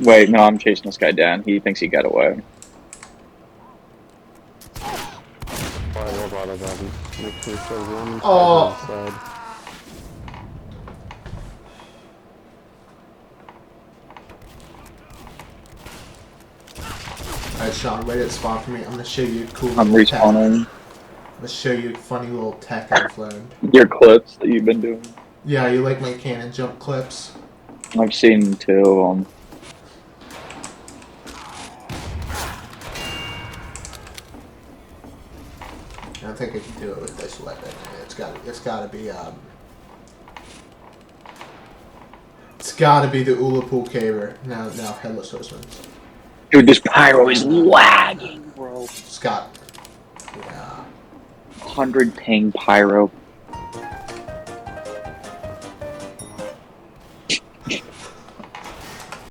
Wait, no, I'm chasing this guy down. He thinks he got away. Robot that makes me so warm Oh. inside. Alright, Sean, wait at spawn for me. I'm gonna show you a cool I'm little tech. respawning. Let's show you a funny little tech I've learned. Your clips that you've been doing. Yeah, you like my cannon jump clips? I've seen 2 of them. I don't think I can do it with this weapon. It's gotta be it's gotta be the Ullapool Caver. Now Headless Horseman. Dude, this pyro is lagging, bro. Scott. Yeah. 100 ping pyro.